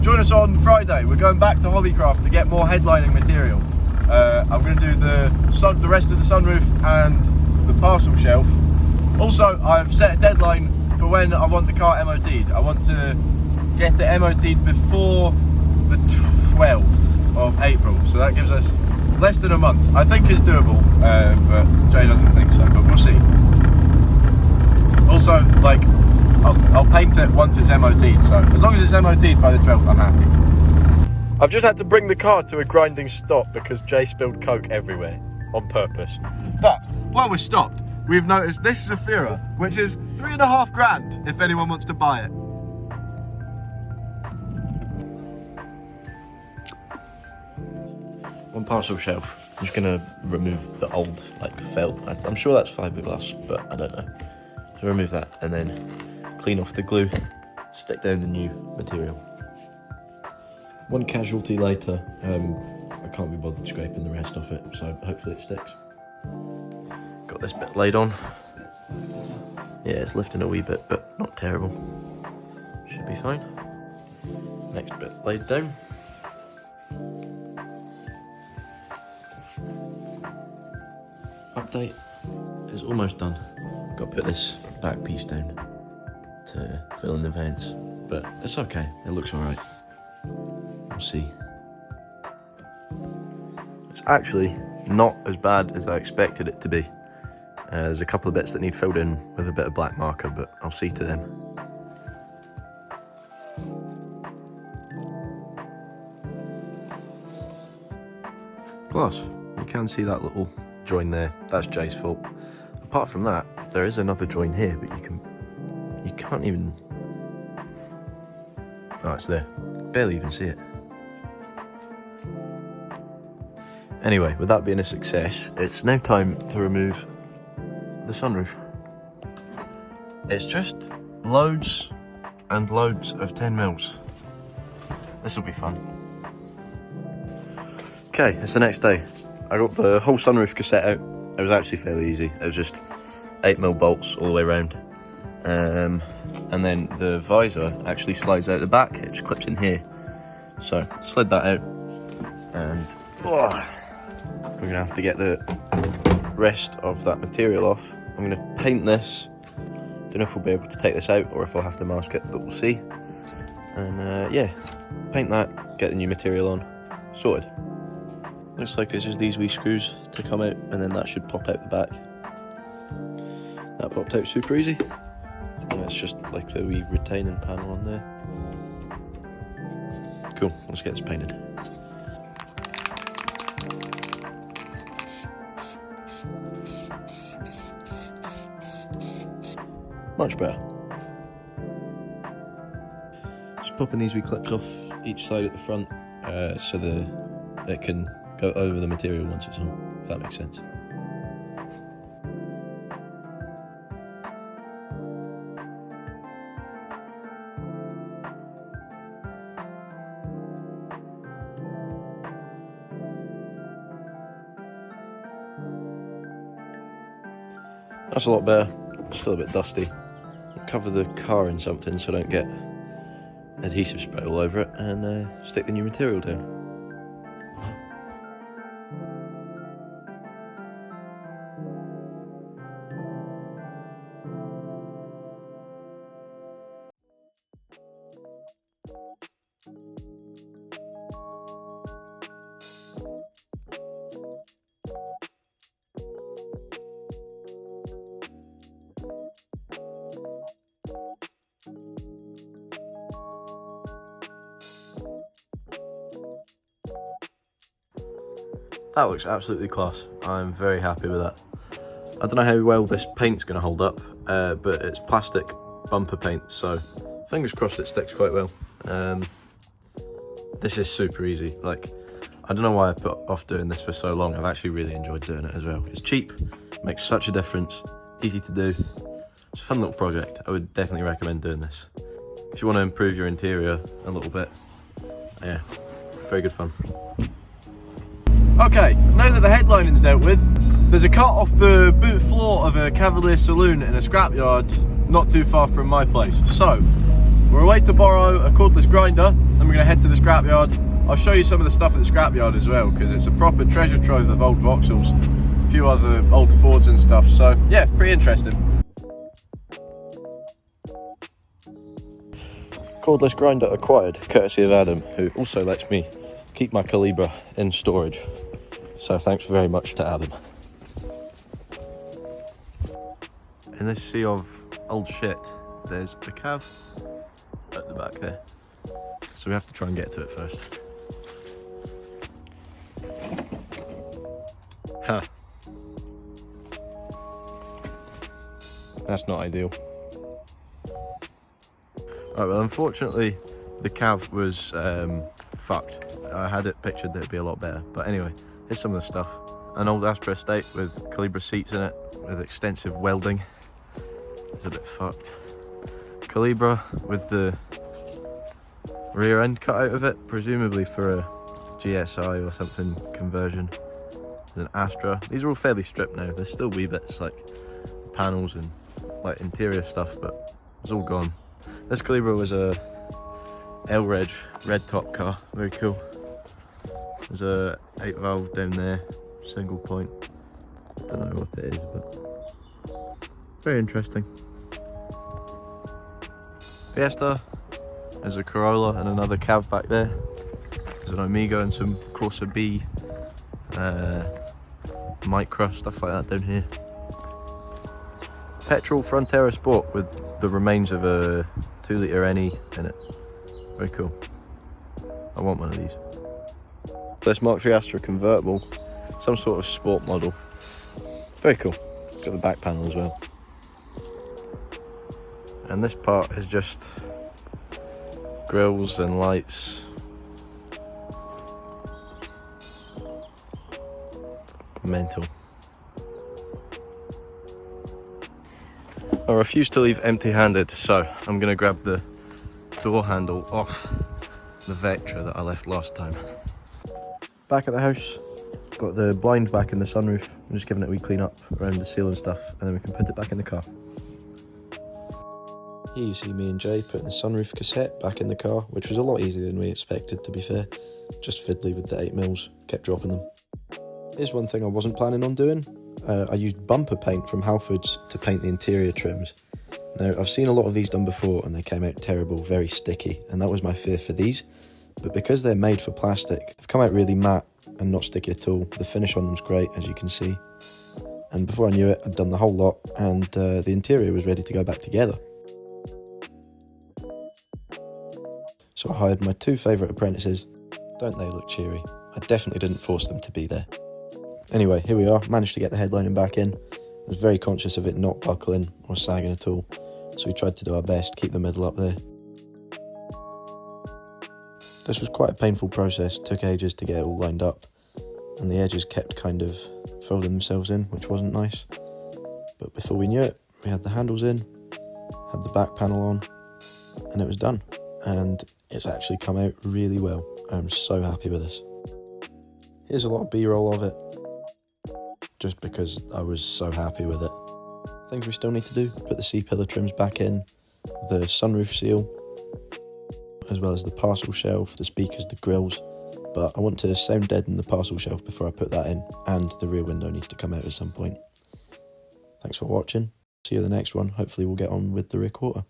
join us on Friday. We're going back to Hobbycraft to get more headlining material. I'm going to do the rest of the sunroof and the parcel shelf. Also, I've set a deadline for when I want the car MOT'd. I want to get it MOT'd before the 12th of April, so that gives us less than a month. I think it's doable, but Jay doesn't think so, but we'll see. Also, like, I'll paint it once it's MOT'd, so as long as it's MOT'd by the 12th, I'm happy. I've just had to bring the car to a grinding stop because Jay spilled Coke everywhere on purpose. But while we're stopped, we've noticed this is a Fira, which is 3.5 grand if anyone wants to buy it. One parcel shelf. I'm just gonna remove the old, like, felt. I'm sure that's fiberglass, but I don't know. So remove that and then clean off the glue, stick down the new material. One casualty later, I can't be bothered scraping the rest off it, so hopefully it sticks. Got this bit laid on. Yeah, it's lifting a wee bit, but not terrible. Should be fine. Next bit laid down. Update is almost done. Got to put this back piece down to fill in the vents, but it's okay, it looks alright. We'll see. It's actually not as bad as I expected it to be. There's a couple of bits that need filled in with a bit of black marker, but I'll see to them. Glass. You can see that little join there. That's Jay's fault. Apart from that, there is another join here, but you can't even... Oh, it's there. Barely even see it. Anyway, with that being a success, it's now time to remove the sunroof. It's just loads and loads of 10mm. This will be fun. Okay, it's the next day. I got the whole sunroof cassette out. It was actually fairly easy. It was just 8mm bolts all the way around. And then the visor actually slides out the back. It just clips in here. So, slid that out. And we're gonna have to get the rest of that material off. I'm gonna paint this. Don't know if we'll be able to take this out or if I'll have to mask it, but we'll see. And yeah, paint that, get the new material on, sorted. Looks like it's just these wee screws to come out, and then that should pop out the back. That popped out super easy. And it's just like the wee retaining panel on there. Cool, let's get this painted. Much better. Just popping these wee clips off each side at the front so it can go over the material once it's on, if that makes sense. That's a lot better. Still a bit dusty. I'll cover the car in something so I don't get adhesive spray all over it, and stick the new material down. That looks absolutely class. I'm very happy with that. I don't know how well this paint's going to hold up, but it's plastic bumper paint, so fingers crossed it sticks quite well. This is super easy. Like, I don't know why I put off doing this for so long. I've actually really enjoyed doing it as well. It's cheap, makes such a difference, easy to do. It's a fun little project. I would definitely recommend doing this. If you want to improve your interior a little bit, yeah, very good fun. Okay, now that the headlining's dealt with, there's a cut off the boot floor of a Cavalier saloon in a scrapyard not too far from my place. So, we're away to borrow a cordless grinder, and we're going to head to the scrapyard. I'll show you some of the stuff at the scrapyard as well, because it's a proper treasure trove of old Vauxhalls, a few other old Fords and stuff, so yeah, pretty interesting. Cordless grinder acquired, courtesy of Adam, who also lets me keep my Calibra in storage. So thanks very much to Adam. In this sea of old shit, there's a cav at the back there. So we have to try and get to it first. Ha. That's not ideal. Alright, well unfortunately the cav was fucked. I had it pictured that it'd be a lot better. But anyway, here's some of the stuff. An old Astra estate with Calibra seats in it, with extensive welding. It's a bit fucked. Calibra with the rear end cut out of it, presumably for a GSI or something conversion. There's an Astra. These are all fairly stripped now. There's still wee bits like panels and like interior stuff, but it's all gone. This Calibra was a L-Reg red top car, very cool. There's a 8 valve down there, single point. Don't know what it is, but very interesting. Fiesta, there's a Corolla and another cav back there. There's an Omega and some Corsa B, Micra, stuff like that down here. Petrol Frontera Sport with the remains of a 2-litre NE in it. Very cool. I want one of these. This Mark III Astra convertible, some sort of sport model. Very cool. Got the back panel as well. And this part is just grills and lights. Mental. I refuse to leave empty-handed, so I'm going to grab the door handle off the Vectra that I left last time. Back at the house, got the blind back in the sunroof. I'm just giving it a wee clean up around the seal and stuff, and then we can put it back in the car. Here you see me and Jay putting the sunroof cassette back in the car, which was a lot easier than we expected, to be fair. Just fiddly with the 8mm, kept dropping them. Here's one thing I wasn't planning on doing. I used bumper paint from Halfords to paint the interior trims. Now, I've seen a lot of these done before and they came out terrible, very sticky, and that was my fear for these. But because they're made for plastic, they've come out really matte and not sticky at all. The finish on them's great, as you can see. And before I knew it, I'd done the whole lot, and the interior was ready to go back together. So I hired my 2 favourite apprentices. Don't they look cheery? I definitely didn't force them to be there. Anyway, here we are, managed to get the headlining back in. I was very conscious of it not buckling or sagging at all, so we tried to do our best, keep the middle up there. This was quite a painful process, took ages to get it all lined up, and the edges kept kind of folding themselves in, which wasn't nice. But before we knew it, we had the handles in, had the back panel on, and it was done. And it's actually come out really well. I'm so happy with this. Here's a lot of B-roll of it, just because I was so happy with it. Things we still need to do: put the C-pillar trims back in, the sunroof seal, as well as the parcel shelf, the speakers, the grills. But I want to sound deaden the parcel shelf before I put that in, and the rear window needs to come out at some point. Thanks for watching. See you in the next one. Hopefully we'll get on with the rear quarter.